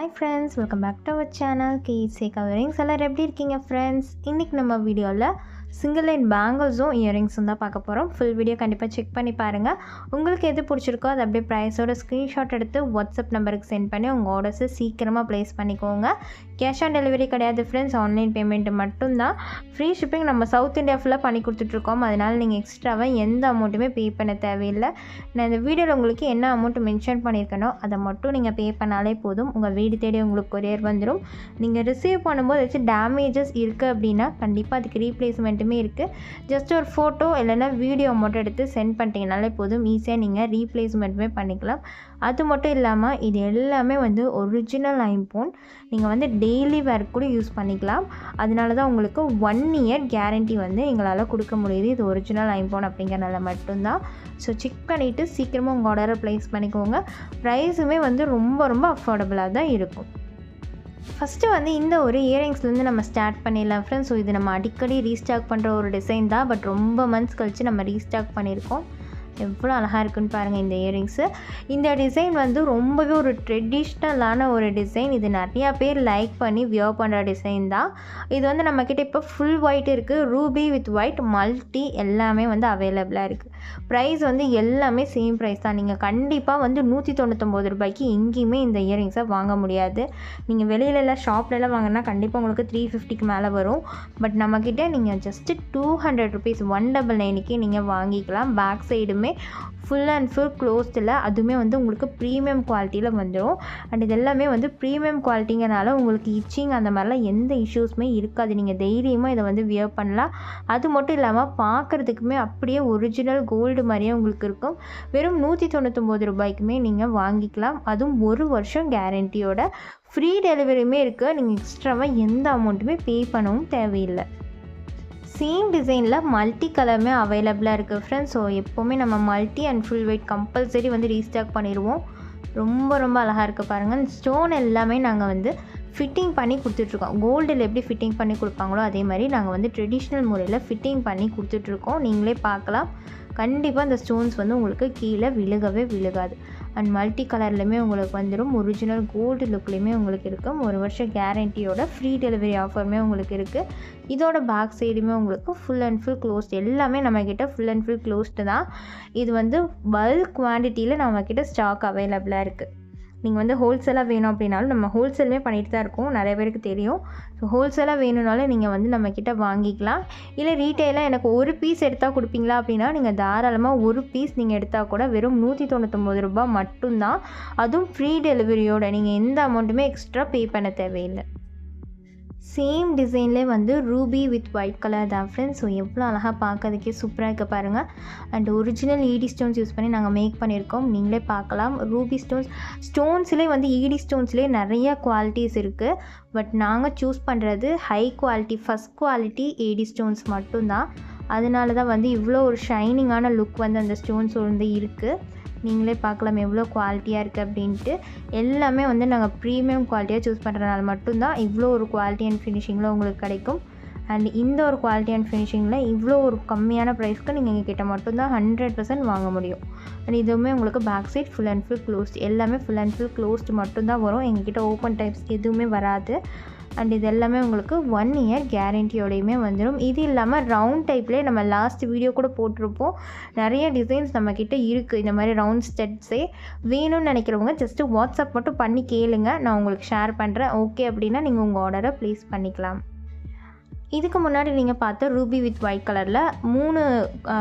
Hi friends, welcome back to our channel KSA Earrings. எல்லாரும் எப்படி இருக்கீங்க friends? இன்னைக்கு நம்ம வீடியோவில் சிங்கிள் லைன் பேங்கிள்ஸும் இயரிங்ஸும் தான் பார்க்க போகிறோம். ஃபுல் வீடியோ கண்டிப்பாக செக் பண்ணி பாருங்கள். உங்களுக்கு எது பிடிச்சிருக்கோ அது அப்படியே ப்ரைஸோட ஸ்க்ரீன்ஷாட் எடுத்து வாட்ஸ்அப் நம்பருக்கு சென்ட் பண்ணி உங்கள் ஆர்டர்ஸை சீக்கிரமாக ப்ளேஸ் பண்ணிக்கோங்க. கேஷ் ஆன் டெலிவரி கிடையாது ஃப்ரெண்ட்ஸ், ஆன்லைன் பேமெண்ட்டு மட்டும்தான். ஃப்ரீ ஷிப்பிங் நம்ம சவுத் இந்தியா ஃபுல்லாக பண்ணி கொடுத்துட்ருக்கோம். அதனால் நீங்கள் எக்ஸ்ட்ராவாக எந்த அமௌண்ட்டுமே பே பண்ண தேவையில்லை. நான் இந்த வீடியோவில் உங்களுக்கு என்ன அமௌண்ட் மென்ஷன் பண்ணியிருக்கேனோ அதை மட்டும் நீங்கள் பே பண்ணாலே போதும். உங்கள் வீடு தேடி உங்களுக்கு கொரியர் வந்துடும். நீங்கள் ரிசீவ் பண்ணும்போது ஏதாச்சும் டேமேஜஸ் இருக்குது அப்படின்னா கண்டிப்பாக அதுக்கு ரீப்ளேஸ்மெண்ட்டுமே இருக்குது. ஜஸ்ட் ஒரு ஃபோட்டோ இல்லைன்னா வீடியோ மட்டும் எடுத்து சென்ட் பண்ணிட்டீங்கனாலே போதும். ஈஸியாக நீங்கள் ரீப்ளேஸ்மெண்ட்டுமே பண்ணிக்கலாம். அது மட்டும் இல்லாமல் இது எல்லாமே ஒரிஜினல் ஐம்போன். நீங்கள் டெய்லி வேர் கூட யூஸ் பண்ணிக்கலாம். அதனால தான் உங்களுக்கு 1 இயர் கேரண்டி எங்களால் கொடுக்க முடியுது. இது ஒரிஜினல் ஐம்போன் அப்படிங்கிறனால மட்டும்தான். ஸோ செக் பண்ணிவிட்டு சீக்கிரமாக உங்கள் ஆர்டரை ப்ளேஸ் பண்ணிக்கோங்க. ப்ரைஸுமே ரொம்ப ரொம்ப அஃபோர்டபுளாக தான் இருக்கும். ஃபஸ்ட்டு இந்த ஒரு இயரிங்ஸ்லேருந்து நம்ம ஸ்டார்ட் பண்ணிடலாம் ஃப்ரெண்ட்ஸ். ஸோ இது நம்ம அடிக்கடி ரீஸ்டாக் பண்ணுற ஒரு டிசைன் தான். பட் ரொம்ப மந்த்ஸ் கழித்து நம்ம ரீஸ்டாக் பண்ணியிருக்கோம். எவ்வளோ அழகாக இருக்குன்னு பாருங்கள் இந்த இயரிங்ஸு. இந்த டிசைன் ரொம்பவே ஒரு ட்ரெடிஷ்னலான ஒரு டிசைன். இது நிறையா பேர் லைக் பண்ணி வியர் பண்ணுற டிசைன் தான். இது நம்மக்கிட்ட இப்போ ஃபுல் ஒயிட் இருக்குது, ரூபி வித் ஒயிட், மல்டி எல்லாமே அவைலபிளாக இருக்குது. ப்ரைஸ் எல்லாமே சேம் ப்ரைஸ் தான். நீங்கள் கண்டிப்பாக 199 ரூபாய்க்கு எங்கேயுமே இந்த இயரிங்ஸை வாங்க முடியாது. நீங்கள் வெளியிலலாம் ஷாப்லலாம் வாங்கினா கண்டிப்பாக உங்களுக்கு 350க்கு மேலே வரும். பட் நம்மக்கிட்ட நீங்கள் ஜஸ்ட்டு 200 ருபீஸ் 199க்கே நீங்கள் வாங்கிக்கலாம். பேக் சைடுமே ஃபுல் அண்ட் ஃபுல் க்ளோஸ்டில், அதுவுமே உங்களுக்கு ப்ரீமியம் குவாலிட்டியில் வந்துடும். அண்ட் இது எல்லாமே ப்ரீமியம் குவாலிட்டிங்கிறனால உங்களுக்கு இச்சிங் அந்த மாதிரிலாம் எந்த இஷ்யூஸுமே இருக்காது. நீங்கள் தைரியமாக இதை வியர் பண்ணலாம். அது மட்டும் இல்லாமல் பார்க்குறதுக்குமே அப்படியே ஒரிஜினல் கோல்டு மாதிரியே உங்களுக்கு இருக்கும். வெறும் 199 ரூபாய்க்குமே நீங்கள் வாங்கிக்கலாம். அதுவும் 1 வருஷம் கேரண்டியோட ஃப்ரீ டெலிவரியுமே இருக்குது. நீங்கள் எக்ஸ்ட்ராவாக எந்த அமௌண்ட்டுமே பே பண்ணவும் தேவையில்லை. சேம் டிசைனில் மல்டி கலருமே அவைலபிளாக இருக்குது ஃப்ரெண்ட்ஸ். ஸோ எப்போவுமே நம்ம multi and full weight compulsory restock பண்ணிடுவோம். ரொம்ப ரொம்ப அழகாக இருக்குது பாருங்கள். ஸ்டோன் எல்லாமே நாங்கள் ஃபிட்டிங் பண்ணி கொடுத்துட்ருக்கோம். கோல்டில் எப்படி ஃபிட்டிங் பண்ணி கொடுப்பாங்களோ அதே மாதிரி நாங்கள் ட்ரெடிஷ்னல் முறையில் ஃபிட்டிங் பண்ணி கொடுத்துட்ருக்கோம். நீங்களே பார்க்கலாம். கண்டிப்பாக இந்த ஸ்டோன்ஸ் உங்களுக்கு கீழே விழுகவே விழுகாது. அண்ட் மல்டி கலர்லையுமே உங்களுக்கு வந்துடும். ஒரிஜினல் கோல்டு லுக்லேயுமே உங்களுக்கு இருக்கும். 1 வருஷம் கேரண்டியோட ஃப்ரீ டெலிவரி ஆஃபருமே உங்களுக்கு இருக்குது. இதோட பேக் சைடுமே உங்களுக்கு ஃபுல் அண்ட் ஃபுல் க்ளோஸ்ட். எல்லாமே நம்மக்கிட்ட ஃபுல் அண்ட் ஃபுல் க்ளோஸ்டு தான். இது பல்க் குவான்டிட்டியில் நம்மக்கிட்ட ஸ்டாக் அவைலபிளாக இருக்குது. நீங்கள் ஹோல்சேலாக வேணும் அப்படின்னாலும் நம்ம ஹோல்சேலுமே பண்ணிட்டு தான் இருக்கோம், நிறைய பேருக்கு தெரியும். ஸோ ஹோல்சேலாக வேணும்னாலும் நீங்கள் நம்மக்கிட்ட வாங்கிக்கலாம். இல்லை ரீட்டெயிலாக எனக்கு ஒரு பீஸ் எடுத்தால் கொடுப்பீங்களா அப்படின்னா நீங்கள் தாராளமாக ஒரு பீஸ் நீங்கள் எடுத்தால் கூட வெறும் 199 ரூபா மட்டும்தான். அதுவும் ஃப்ரீ டெலிவரியோட. நீங்கள் எந்த அமௌண்ட்டுமே எக்ஸ்ட்ரா பே பண்ண தேவையில்லை. சேம் டிசைன்லேயே ரூபி வித் ஒயிட் கலர் தான் ஃப்ரெண்ட்ஸ். ஸோ எவ்வளோ அழகாக பார்க்கறதுக்கே சூப்பராக இருக்க பாருங்கள். And original AD stones use பண்ணி நாங்கள் மேக் பண்ணியிருக்கோம். நீங்களே பார்க்கலாம். ரூபி ஸ்டோன்ஸ்லேயே ஈடி ஸ்டோன்ஸ்லேயே நிறைய குவாலிட்டிஸ் இருக்குது. பட் நாங்கள் சூஸ் பண்ணுறது high quality, first quality AD stones மட்டும்தான். அதனால தான் இவ்வளோ ஒரு ஷைனிங்கான லுக் அந்த ஸ்டோன்ஸ் இருக்குது. நீங்களே பார்க்கலாம் எவ்வளோ குவாலிட்டியாக இருக்குது அப்படின்ட்டு. எல்லாமே நாங்கள் ப்ரீமியம் குவாலிட்டியாக சூஸ் பண்ணுறதுனால மட்டும்தான் இவ்வளோ ஒரு குவாலிட்டி அண்ட் ஃபினிஷிங்கில் உங்களுக்கு கிடைக்கும். அண்ட் இந்த ஒரு குவாலிட்டி அண்ட் ஃபினிஷிங்கில் இவ்வளோ ஒரு கம்மியான ப்ரைஸ்க்கு நீங்கள் எங்கள் கிட்ட மட்டும்தான் 100% வாங்க முடியும். அண்ட் இதுவுமே உங்களுக்கு back side full and full closed. எல்லாமே ஃபுல் அண்ட் ஃபுல் க்ளோஸ்டு மட்டும்தான் வரும். எங்ககிட்ட ஓப்பன் டைப்ஸ் எதுவுமே வராது. அண்ட் இது எல்லாமே உங்களுக்கு 1 இயர் கேரண்டியோடையுமே வந்துடும். இது இல்லாமல் ரவுண்ட் டைப்லேயே நம்ம லாஸ்ட் வீடியோ கூட போட்டிருப்போம். நிறைய டிசைன்ஸ் நம்மக்கிட்ட இருக்குது. இந்த மாதிரி ரவுண்ட் ஸ்டெட்ஸே வேணும்னு நினைக்கிறவங்க ஜஸ்ட்டு வாட்ஸ்அப் மட்டும் பண்ணி கேளுங்க, நான் உங்களுக்கு ஷேர் பண்ணுறேன். ஓகே அப்படின்னா நீங்கள் உங்கள் ஆர்டரை ப்ளேஸ் பண்ணிக்கலாம். இதுக்கு முன்னாடி நீங்கள் பார்த்த ரூபி வித் ஒயிட் கலரில் 3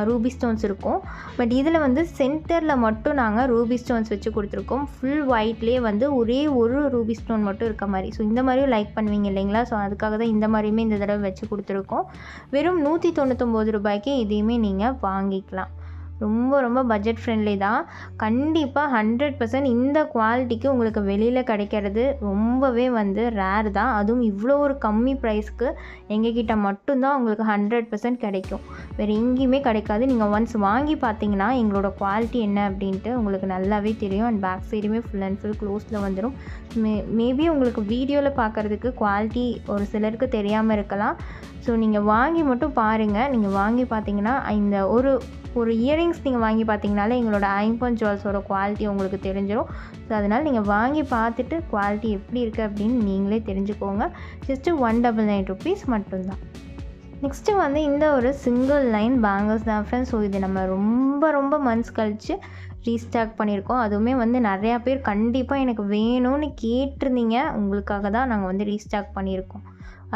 ரூபி ஸ்டோன்ஸ் இருக்கும். பட் இதில் சென்டரில் மட்டும் நாங்கள் ரூபி ஸ்டோன்ஸ் வச்சு கொடுத்துருக்கோம். ஃபுல் ஒயிட்லேயே ஒரே ஒரு ரூபி ஸ்டோன் மட்டும் இருக்க மாதிரி. ஸோ இந்த மாதிரியும் லைக் பண்ணுவீங்க இல்லைங்களா? ஸோ அதுக்காக தான் இந்த மாதிரியுமே இந்த தடவை வச்சு கொடுத்துருக்கோம். வெறும் 199 ரூபாய்க்கு இதையுமே நீங்கள் வாங்கிக்கலாம். ரொம்ப ரொம்ப பட்ஜெட் ஃப்ரெண்ட்லி தான். கண்டிப்பாக 100% இந்த குவாலிட்டிக்கு உங்களுக்கு வெளியில் கிடைக்கிறது ரொம்பவே ரேர் தான். அதுவும் இவ்வளோ ஒரு கம்மி ப்ரைஸ்க்கு எங்ககிட்ட மட்டும்தான் உங்களுக்கு 100% கிடைக்கும். வேறு எங்கேயுமே கிடைக்காது. நீங்கள் ஒன்ஸ் வாங்கி பார்த்தீங்கன்னா எங்களோட குவாலிட்டி என்ன அப்படின்ட்டு உங்களுக்கு நல்லாவே தெரியும். அண்ட் பேக் சைடுமே ஃபுல் அண்ட் ஃபுல் க்ளோஸில் வந்துடும். மேபி உங்களுக்கு வீடியோவில் பார்க்குறதுக்கு குவாலிட்டி ஒரு சிலருக்கு தெரியாமல் இருக்கலாம். ஸோ நீங்கள் வாங்கி மட்டும் பாருங்கள். நீங்கள் வாங்கி பார்த்தீங்கன்னா இந்த ஒரு ஒரு இயரிங்ஸ் நீங்கள் வாங்கி பார்த்தீங்கனாலே எங்களோட ஐம்பொன் ஜுவல்ஸோட குவாலிட்டி உங்களுக்கு தெரிஞ்சிடும். ஸோ அதனால் நீங்கள் வாங்கி பார்த்துட்டு குவாலிட்டி எப்படி இருக்குது அப்படின்னு நீங்களே தெரிஞ்சுக்கோங்க. ஜஸ்ட்டு 199 rupees மட்டும்தான். நெக்ஸ்ட்டு வந்து இந்த ஒரு சிங்கிள் லைன் பேங்கிள்ஸ் தான் ஃப்ரெண்ட்ஸ். ஸோ இது நம்ம ரொம்ப மந்த்ஸ் கழித்து ரீஸ்டாக் பண்ணியிருக்கோம். அதுவுமே வந்து நிறையா பேர் கண்டிப்பாக எனக்கு வேணும்னு கேட்டிருந்தீங்க. உங்களுக்காக தான் நாங்கள் வந்து ரீஸ்டாக் பண்ணியிருக்கோம்.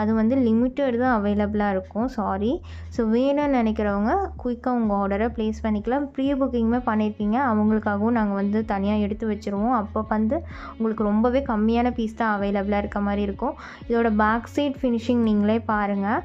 அது வந்து லிமிட்டட் தான் அவைலபிளாக இருக்கும். சாரி. ஸோ வேணும்னு நினைக்கிறவங்க குயிக்காக உங்கள் ஆர்டரை ப்ளேஸ் பண்ணிக்கலாம். ப்ரீ புக்கிங்குமே பண்ணியிருக்கீங்க, அவங்களுக்காகவும் நாங்கள் வந்து தனியாக எடுத்து வச்சுருவோம். அப்போ வந்து உங்களுக்கு ரொம்பவே கம்மியான பீஸ் தான் அவைலபிளாக இருக்க மாதிரி இருக்கும். இதோட பேக் சைட் ஃபினிஷிங் நீங்களே பாருங்கள்,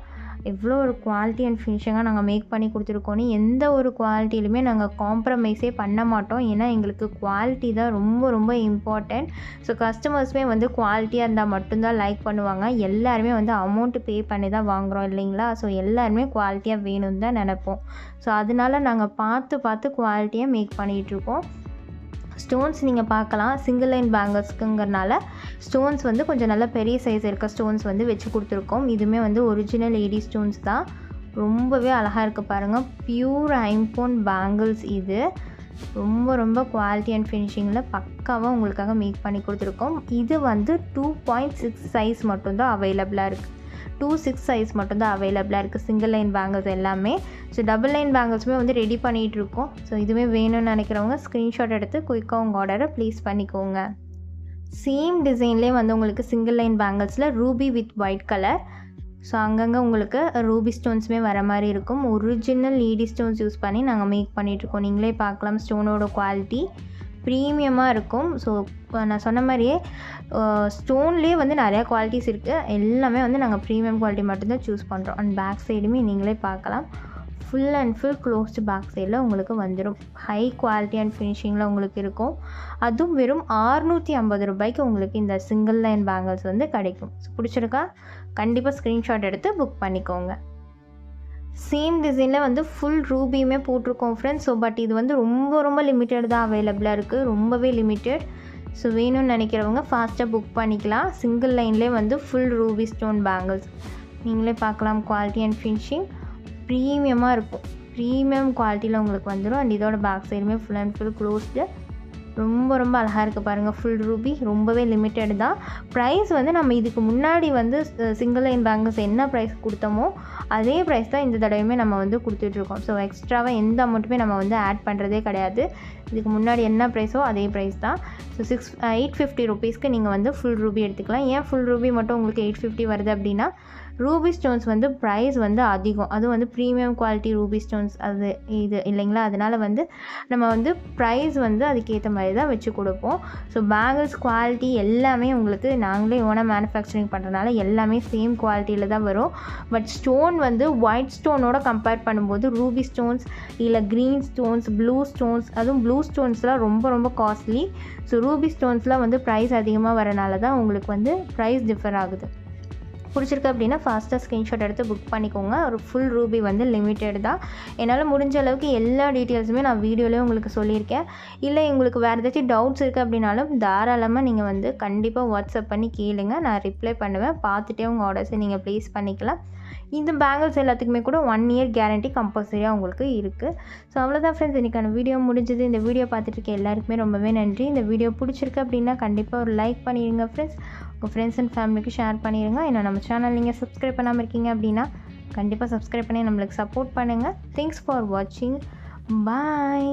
எவ்வளோ ஒரு குவாலிட்டி அண்ட் ஃபினிஷிங்காக நாங்கள் மேக் பண்ணி கொடுத்துருக்கோன்னு. எந்த ஒரு குவாலிட்டியிலுமே நாங்கள் காம்ப்ரமைஸே பண்ண மாட்டோம். ஏன்னா எங்களுக்கு குவாலிட்டி தான் ரொம்ப இம்பார்ட்டண்ட். ஸோ கஸ்டமர்ஸுமே வந்து குவாலிட்டியாக இருந்தால் மட்டும்தான் லைக் பண்ணுவாங்க. எல்லாருமே வந்து அமௌண்ட்டு பே பண்ணி தான் வாங்குகிறோம் இல்லைங்களா? ஸோ எல்லாருமே குவாலிட்டியாக வேணும்னு தான் நினைப்போம். ஸோ அதனால நாங்கள் பார்த்து குவாலிட்டியாக மேக் பண்ணிகிட்ருக்கோம். ஸ்டோன்ஸ் நீங்கள் பார்க்கலாம், சிங்கிள் லைன் பேங்கிள்ஸ்க்குங்கிறனால ஸ்டோன்ஸ் வந்து கொஞ்சம் நல்ல பெரிய சைஸ் இருக்க ஸ்டோன்ஸ் வந்து வச்சு கொடுத்துருக்கோம். இதுவுமே வந்து ஒரிஜினல் ஏடி ஸ்டோன்ஸ் தான். ரொம்பவே அழகாக இருக்குது பாருங்கள். பியூர் ஐம்பொன் பேங்கிள்ஸ் இது. ரொம்ப குவாலிட்டி அண்ட் ஃபினிஷிங்கில் பக்காவாக உங்களுக்காக மேக் பண்ணி கொடுத்துருக்கோம். இது வந்து 2.6 சைஸ் மட்டும்தான் அவைலபிளாக இருக்குது. 2.6 சைஸ் மட்டும்தான் அவைலபிளாக இருக்குது சிங்கிள் லைன் பேங்கிள்ஸ் எல்லாமே. ஸோ டபுள் லைன் பேங்கிள்ஸுமே வந்து ரெடி பண்ணிகிட்டு இருக்கோம். ஸோ இதுவே வேணும்னு நினைக்கிறவங்க ஸ்க்ரீன்ஷாட் எடுத்து குயிக்காக உங்கள் ஆர்டரை ப்ளேஸ் பண்ணிக்கோங்க. சேம் டிசைன்லேயே வந்து உங்களுக்கு சிங்கிள் லைன் பேங்கிள்ஸில் ruby with white colour. So அங்கங்கே உங்களுக்கு ரூபி ஸ்டோன்ஸுமே வர மாதிரி இருக்கும். ஒரிஜினல் ஏடி ஸ்டோன்ஸ் யூஸ் பண்ணி நாங்கள் மேக் பண்ணிகிட்ருக்கோம். நீங்களே பார்க்கலாம் ஸ்டோனோட குவாலிட்டி ப்ரீமியமாக இருக்கும். ஸோ நான் சொன்ன மாதிரியே ஸ்டோன்லேயே வந்து நிறையா குவாலிட்டிஸ் இருக்குது. எல்லாமே வந்து நாங்கள் ப்ரீமியம் குவாலிட்டி மட்டும்தான் சூஸ் பண்ணுறோம். அண்ட் பேக் சைடுமே நீங்களே பார்க்கலாம், full and full closed back சைடில் உங்களுக்கு வந்துடும். ஹை குவாலிட்டி அண்ட் ஃபினிஷிங்கில் உங்களுக்கு இருக்கும். அதுவும் வெறும் 650 ரூபாய்க்கு உங்களுக்கு இந்த சிங்கிள் லைன் பேங்கிள்ஸ் வந்து கிடைக்கும். ஸோ பிடிச்சிருக்கா? கண்டிப்பாக ஸ்க்ரீன்ஷாட் எடுத்து புக் பண்ணிக்கோங்க. சேம் டிசைனில் வந்து ஃபுல் ரூபியுமே போட்டிருக்கோம் ஃப்ரெண்ட்ஸ். ஸோ பட் இது வந்து ரொம்ப லிமிட்டட் தான் அவைலபிளாக இருக்குது, ரொம்பவே லிமிட்டட். ஸோ வேணும்னு நினைக்கிறவங்க ஃபாஸ்ட்டாக புக் பண்ணிக்கலாம். சிங்கிள் லைன்லேயே வந்து ஃபுல் ரூபி ஸ்டோன் பேங்கிள்ஸ் நீங்களே பார்க்கலாம். குவாலிட்டி அண்ட் ஃபினிஷிங் ப்ரீமியமாக இருக்கும். ப்ரீமியம் குவாலிட்டியில் உங்களுக்கு வந்துடும். அண்ட் இதோட பேக் சைடுமே ஃபுல் அண்ட் ஃபுல் க்ளோஸ்டு. ரொம்ப அழகாக இருக்குது பாருங்கள். ஃபுல் ரூபி ரொம்பவே லிமிட்டட் தான். ப்ரைஸ் வந்து நம்ம இதுக்கு முன்னாடி வந்து சிங்கிள் லைன் பேங்கிள்ஸ் என்ன ப்ரைஸ் கொடுத்தோமோ அதே ப்ரைஸ் தான் இந்த தடவையுமே நம்ம வந்து கொடுத்துட்ருக்கோம். ஸோ எக்ஸ்ட்ராவாக எந்த அமௌண்ட்டுமே நம்ம வந்து ஆட் பண்ணுறதே கிடையாது. இதுக்கு முன்னாடி என்ன ப்ரைஸோ அதே ப்ரைஸ் தான். ஸோ 850 rupeesக்கு நீங்கள் வந்து ஃபுல் ரூபி எடுத்துக்கலாம். ஏன் ஃபுல் ரூபி மட்டும் உங்களுக்கு 850 வருது அப்படின்னா, ரூபி ஸ்டோன்ஸ் வந்து ப்ரைஸ் வந்து அதிகம். அதுவும் வந்து ப்ரீமியம் குவாலிட்டி ரூபி ஸ்டோன்ஸ் அது இது இல்லைங்களா? அதனால் வந்து நம்ம வந்து ப்ரைஸ் வந்து அதுக்கேற்ற மாதிரி தான் வச்சு கொடுப்போம். ஸோ பேங்கிள்ஸ் குவாலிட்டி எல்லாமே உங்களுக்கு நாங்களே ஓனாக மேனுஃபேக்சரிங் பண்ணுறதுனால எல்லாமே சேம் குவாலிட்டியில் தான் வரும். பட் ஸ்டோன் வந்து ஒயிட் ஸ்டோனோட கம்பேர் பண்ணும்போது ரூபி ஸ்டோன்ஸ் இல்லை க்ரீன் ஸ்டோன்ஸ், ப்ளூ ஸ்டோன்ஸ், அதுவும் ப்ளூ ஸ்டோன்ஸ்லாம் ரொம்ப காஸ்ட்லி. ஸோ ரூபி ஸ்டோன்ஸ்லாம் வந்து ப்ரைஸ் அதிகமாக வரனால தான் உங்களுக்கு வந்து ப்ரைஸ் டிஃபர் ஆகுது. பிடிச்சிருக்கு அப்படின்னா ஃபாஸ்ட்டாக ஸ்க்ரீன்ஷாட் எடுத்து புக் பண்ணிக்கோங்க. ஒரு ஃபுல் ரூபி வந்து லிமிட்டட் தான். என்னால் முடிஞ்ச அளவுக்கு எல்லா டீட்டெயில்ஸுமே நான் வீடியோலேயே உங்களுக்கு சொல்லியிருக்கேன். இல்லை உங்களுக்கு வேறு ஏதாச்சும் டவுட்ஸ் இருக்குது அப்படின்னாலும் தாராளமாக நீங்கள் வந்து கண்டிப்பாக வாட்ஸ்அப் பண்ணி கேளுங்க, நான் ரிப்ளை பண்ணுவேன். பார்த்துட்டே உங்கள் ஆர்டர்ஸை நீங்கள் ப்ளேஸ் பண்ணிக்கலாம். இந்த பேங்கிள்ஸ் எல்லாத்துக்குமே கூட 1 year கேரண்டி கம்பல்சரியாக உங்களுக்கு இருக்குது. ஸோ அவ்வளோதான் ஃப்ரெண்ட்ஸ், இன்றைக்கான வீடியோ முடிஞ்சது. இந்த வீடியோ பார்த்துட்டு இருக்க எல்லாருக்குமே ரொம்பவே நன்றி. இந்த வீடியோ பிடிச்சிருக்கு அப்படின்னா கண்டிப்பாக ஒரு லைக் பண்ணிடுங்க ஃப்ரெண்ட்ஸ். உங்கள் ஃப்ரெண்ட்ஸ் அண்ட் ஃபேமிலிக்கு ஷேர் பண்ணிடுங்க. இன்னும் நம்ம சேனல் நீங்கள் சப்ஸ்கிரைப் பண்ணாமல் இருக்கீங்க அப்படின்னா கண்டிப்பாக சப்ஸ்கிரைப் பண்ணி நம்மளுக்கு சப்போர்ட் பண்ணுங்கள். தேங்க்ஸ் ஃபார் வாட்சிங். பாய்.